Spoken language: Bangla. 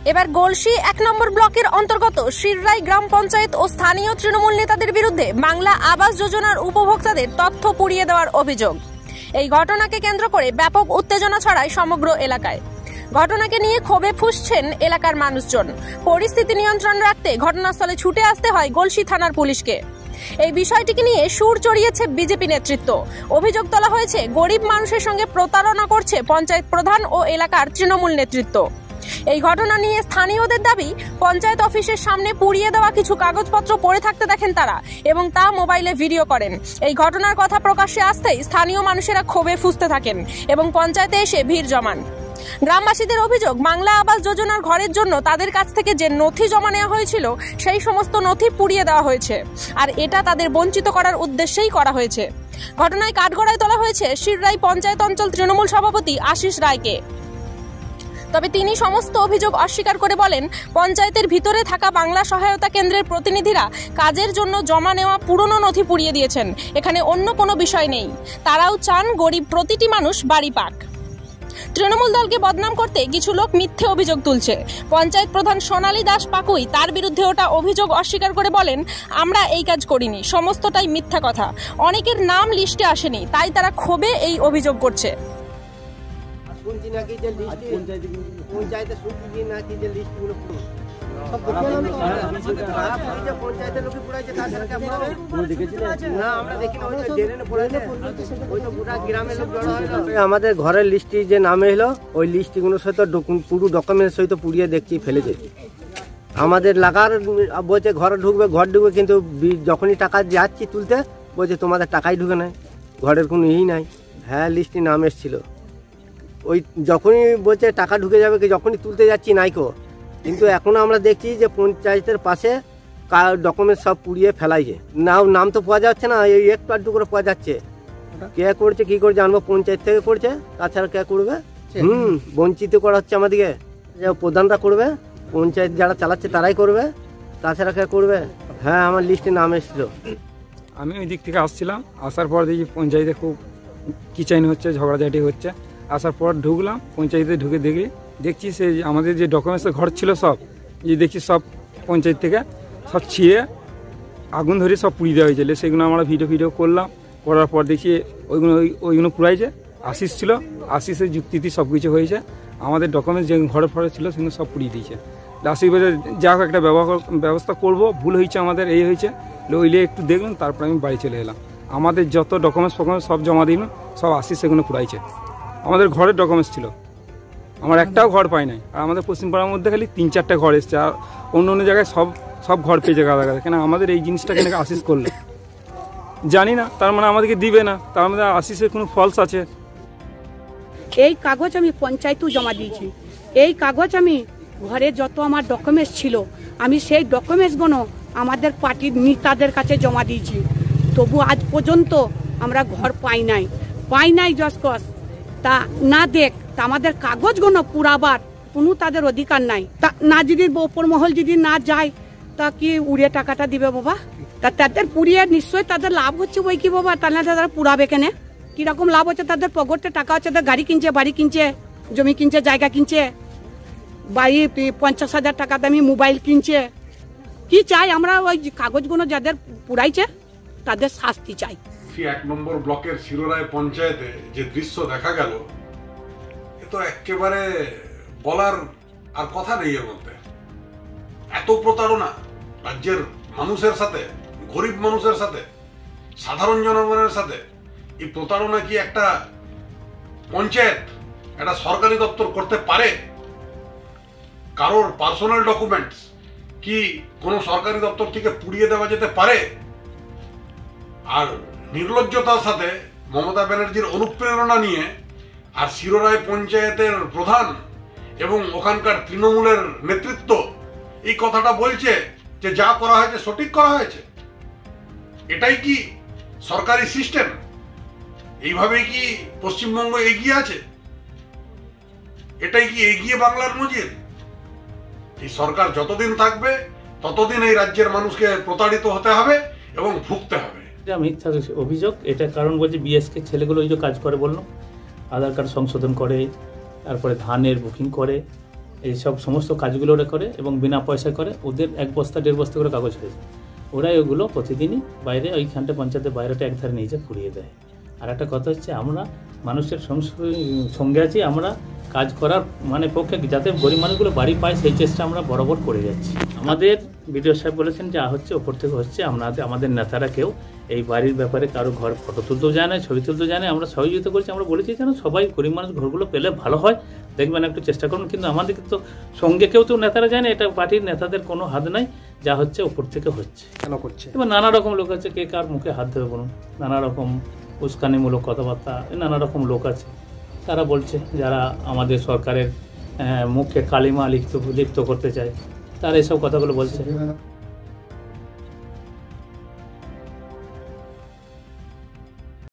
এবার গলসি ১ নম্বর ব্লকের অন্তর্গত শিররাই গ্রাম পঞ্চায়েত ও স্থানীয় তৃণমূল নেতাদের বিরুদ্ধে বাংলা আবাস যোজনার উপভোক্তাদের তথ্য পুড়িয়ে দেওয়ার অভিযোগ। এই ঘটনাকে কেন্দ্র করে ব্যাপক উত্তেজনা ছড়ায় সমগ্র এলাকায়। ঘটনাকে নিয়ে ক্ষোভে ফুঁসছেন এলাকার মানুষজন। পরিস্থিতি নিয়ন্ত্রণ রাখতে ঘটনাস্থলে ছুটে আসতে হয় গলসি থানার পুলিশকে। এই বিষয়টিকে নিয়ে সুর চড়িয়েছে বিজেপি নেতৃত্ব। অভিযোগ তোলা হয়েছে গরিব মানুষের সঙ্গে প্রতারণা করছে পঞ্চায়েত প্রধান ও এলাকার তৃণমূল নেতৃত্ব। এই ঘটনা নিয়ে স্থানীয়দের দাবি, পঞ্চায়েত অফিসের সামনে পুড়িয়ে দেওয়া কিছু কাগজপত্র পড়ে থাকতে দেখেন তারা এবং তা মোবাইলে ভিডিও করেন। এই ঘটনার কথা প্রকাশ্যে আসতেই স্থানীয় মানুষেরা ক্ষোভে ফুঁসতে থাকেন এবং পঞ্চায়েতে এসে ভিড় জমান। গ্রামবাসীদের অভিযোগ, বাংলা আবাস যোজনার ঘরের জন্য তাদের কাছ থেকে যে নথি জমা নেওয়া হয়েছিল সেই সমস্ত নথি পুড়িয়ে দেওয়া হয়েছে, আর এটা তাদের বঞ্চিত করার উদ্দেশ্যেই করা হয়েছে। ঘটনায় কাঠগড়ায় তোলা হয়েছে শিররাই পঞ্চায়েত অঞ্চল তৃণমূল সভাপতি আশিস রায়কে। তবে তিনি সমস্ত অভিযোগ অস্বীকার করে বলেন, পঞ্চায়েতের ভিতরে থাকা বাংলা সহায়তা কেন্দ্রের প্রতিনিধিরা কাজের জন্য জমা নেওয়া পুরনো নথি পুড়িয়ে দিয়েছেন। এখানে অন্য কোনো বিষয় নেই। তারাও চান গরিব প্রতিটি মানুষ বাড়ি পাক। তৃণমূল দলকে বদনাম করতে কিছু লোক মিথ্যে অভিযোগ তুলছে। পঞ্চায়েত প্রধান সোনালী দাস পাকুই তার বিরুদ্ধে ওটা অভিযোগ অস্বীকার করে বলেন, আমরা এই কাজ করিনি, সমস্তটাই মিথ্যা কথা। অনেকের নাম লিস্টে আসেনি, তাই তারা ক্ষোভে এই অভিযোগ করছে। আমাদের ঘরের লিস্টি যে নামে এলো, ওই লিস্টিগুলোর সাথে পুরো ডকুমেন্টস সহিত পুড়িয়ে দেখছি ফেলেছে। আমাদের লাগার বলছে ঘরে ঢুকবে, ঘর ঢুকবে, কিন্তু যখনই টাকা যাচ্ছি তুলতে বলছে তোমাদের টাকাই ঢুকে নাই, ঘরের কোনো ই নাই। হ্যাঁ, লিস্টি নাম এসেছিল। ওই যখনই বলছে টাকা ঢুকে যাবে, যখনই তুলতে যাচ্ছি নাইকো। কিন্তু এখনো আমরা দেখছি যে পঞ্চায়েতের পাশে ডকুমেন্ট সব পুড়িয়ে ফেলাইছে। নাম তো পাওয়া যাচ্ছে না, এই একটু আধটু করে পাওয়া যাচ্ছে। কে করছে কি করে জানবো, পঞ্চায়েত থেকে করছে, তাছাড়া কে করবে? বঞ্চিত করা হচ্ছে আমাদেরকে। প্রধানরা করবে, পঞ্চায়েত যারা চালাচ্ছে তারাই করবে, তাছাড়া কে করবে? হ্যাঁ, আমার লিস্টে নাম এসেছিল। আমি ওই দিক থেকে আসছিলাম, আসার পর দেখি পঞ্চায়েতে খুব কিচাইন হচ্ছে, ঝগড়াঝাটি হচ্ছে। আসার পর ঢুকলাম, পঞ্চায়েতে ঢুকে দেখছি সে আমাদের যে ডকুমেন্টসের ঘর ছিল সব দেখছি সব পঞ্চায়েত থেকে সব ছিঁড়ে আগুন ধরে সব পুড়িয়ে দেওয়া হয়েছিল। সেগুলো আমরা ভিডিও করলাম, করার পর দেখি ওইগুলো পুড়াইছে। আশিস ছিল, আশিসের যুক্তিতে সব কিছু হয়েছে। আমাদের ডকুমেন্টস যে ঘরে ছিল সেগুলো সব পুড়িয়ে দিয়েছে। আশিস বলে যা হোক একটা ব্যবস্থা করবো, ভুল হয়েছে আমাদের, এই হয়েছে ওইলে একটু দেখলাম, তারপর আমি বাড়ি চলে এলাম। আমাদের যত ডকুমেন্টস সব জমা দিলাম, সব আশিস সেগুলো পুড়াইছে। আমাদের ঘরের ডকুমেন্টস ছিল, আমার একটাও ঘর পাই নাই। আর আমাদের পশ্চিমপাড়ার মধ্যে খালি ৩-৪টা ঘর এসছে, আর অন্য জায়গায় সব ঘর পেয়েছে গাদা। কেন আমাদের এই জিনিসটা কেন আশিস করলে জানি না, তার মানে আমাদেরকে দিবে না, তার মধ্যে আশিসের কোনো ফলস আছে। এই কাগজ আমি পঞ্চায়েতেও জমা দিয়েছি। এই কাগজ আমি ঘরে যত আমার ডকুমেন্টস ছিল, আমি সেই ডকুমেন্টসগুলো আমাদের পার্টির নেতাদের কাছে জমা দিয়েছি। তবু আজ পর্যন্ত আমরা ঘর পাই নাই জসকস। তা না দেখ, তা আমাদের কাগজগুলো পুরাবার কোনো তাদের অধিকার নাই। তা না যদি ওপর মহল যদি না যায়, তা কি উড়িয়ে টাকাটা দিবে বাবা? তা তাদের পুড়িয়ে নিশ্চয়ই তাদের লাভ হচ্ছে বই কি বাবা, তাহলে তারা পুরাবে কেন? কিরকম লাভ হচ্ছে তাদের? পকেটে টাকা হচ্ছে, তাদের গাড়ি কিনছে, বাড়ি কিনছে, জমি কিনছে, জায়গা কিনছে, বাড়ি 50,000 টাকা দামি মোবাইল কিনছে। কি চাই আমরা? ওই কাগজগুলো যাদের পুরাইছে তাদের শাস্তি চাই। ১ নম্বর ব্লকের শিররাই পঞ্চায়েতে যে দৃশ্য দেখা গেল, এ তো একেবারে বলার আর কথা নেই। এর মধ্যে এত প্রতারণা রাজ্যের মানুষের সাথে, গরিব মানুষের সাথে, সাধারণ জনগণের সাথে। এই প্রতারণা কি একটা পঞ্চায়েত, একটা সরকারি দপ্তর করতে পারে? কারোর পার্সোনাল ডকুমেন্টস কি কোনো সরকারি দপ্তর থেকে পুড়িয়ে দেওয়া যেতে পারে? আর নির্লজ্জতার সাথে মমতা ব্যানার্জির অনুপ্রেরণা নিয়ে আর শিররাই পঞ্চায়েতের প্রধান এবং ওখানকার তৃণমূলের নেতৃত্ব এই কথাটা বলছে যে যা করা হয়েছে সঠিক করা হয়েছে। এটাই কি সরকারি সিস্টেম? এইভাবেই কি পশ্চিমবঙ্গ এগিয়ে আছে? এটাই কি এগিয়ে বাংলার নজির? এই সরকার যতদিন থাকবে ততদিন এই রাজ্যের মানুষকে প্রতারিত হতে হবে এবং ভুগতে হবে। মিথ্যা অভিযোগ। এটা কারণ বলছে বিএসকে ছেলেগুলো ওই যে কাজ করে বললো, আধার কার্ড সংশোধন করে, তারপরে ধানের বুকিং করে, এইসব সমস্ত কাজগুলো ওরা করে এবং বিনা পয়সায় করে। ওদের 1 বস্তা 1.5 বস্তা করে কাগজ হয়েছে, ওরা এগুলো প্রতিদিনই বাইরে ওইখানটা পঞ্চায়েতের বাইরেটা একধারে নিয়ে যায় পুড়িয়ে দেয়। আর একটা কথা হচ্ছে, আমরা মানুষের সঙ্গে আছি, আমরা কাজ করার পক্ষে যাতে গরিব মানুষগুলো বাড়ি পায় সেই চেষ্টা আমরা বরাবর করে যাচ্ছি। আমাদের বিডিও সাহেব বলেছেন যা হচ্ছে ওপর থেকে হচ্ছে, আমাদের নেতারা কেউ এই বাড়ির ব্যাপারে কারো ঘর ফটো তুলতেও যায় না, ছবি তুলতেও যায় না। আমরা সহযোগিতা করছি, আমরা বলেছি যেন সবাই গরিব মানুষ ঘরগুলো পেলে ভালো হয়, দেখবেন একটু চেষ্টা করুন। কিন্তু আমাদের তো সঙ্গে কেউ তো নেতারা যায় না, এটা পার্টির নেতাদের কোনো হাত নাই, যা হচ্ছে ওপর থেকে হচ্ছে। কেন করছে? এবার নানা রকম লোক আছে, কে কার মুখে হাত দেবে বলুন, নানা রকম উস্কানিমূলক কথাবার্তা, নানা রকম লোক আছে, তারা বলছে যারা আমাদের সরকারের মুখে কালিমা লিপ্ত করতে চায়, তারা এসব কথাগুলো বলছে।